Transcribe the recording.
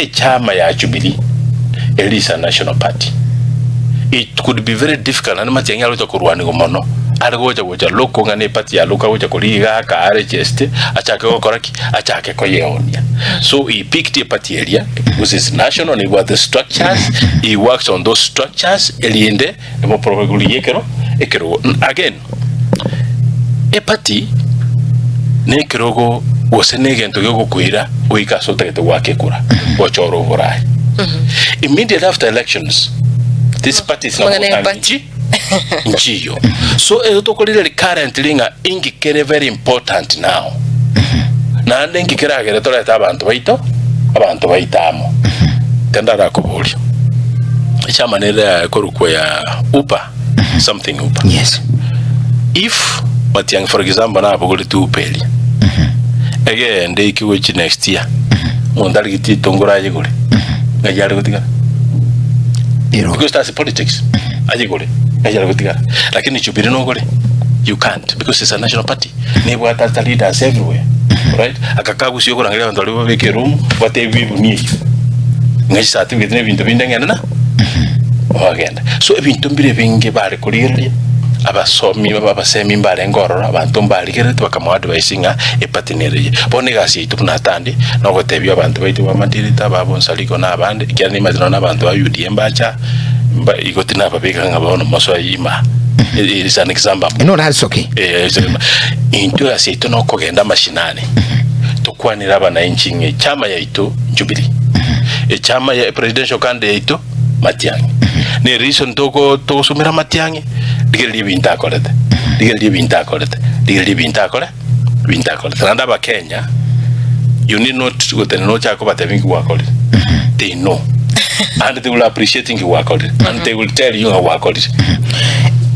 chama ya Jubilee it is a national party. It could be very difficult and Matiang'i alocha kurwani gomono aligocha gocha loko ngane party ya loka gocha kuliga ka RHST achake gokoraki achake koyeonia. So he picked a party area because it's national and he got the structures, he works on those structures eliende emo probably ekero again a party ne kirogo wasene gento yogo kuira uika sota geto wake kura wachoro horai. Immediately after elections this party is not nchiyo. So eutokoli currently nga ingi kere very important now. Na ande ingi kera kere tola eta abantu baitamo. Tendara kubuli. Chama nere korukwe ya UPA something UPA. Yes. If Matiang'i for example na abogoli tu upeli. Again they kiwe next year. Mondali giti tongora yegole. Ngajale gotika. Because that's politics. Ajigole. Lakini Jubilee no gole. You can't because it's a national party. Nebo atata leaders everywhere. Right? Akakagu siyo kurangalia bantu bali babeke room bate bibu ni. Ngaji satu bitene bintu bindengana na. Wagenda. So ebintu mbire binge bare kulirali. Abasomi babasemi mbale ngorora abantu mbali kerete bakama advising e patinerie. Bone gasi itu natandi no gotebyo abantu baite bamandirita babonsaliko na abande kyani mazino na abantu ba UDM bacha igotina babeka ngabona maso yima. It is an example. No, that's okay. Into gasi itu no kogenda mashinane. Tukwanira abana inchinge chama ya itu Jubilee. Chama ya presidential candidate Matiang'i. Ne reason to sumira Matiang'i digeli binta kolete. Tanda ba Kenya you need not go to no chako batevingi wakole. They know. And they will appreciate you work on it. And they will tell you how work on it.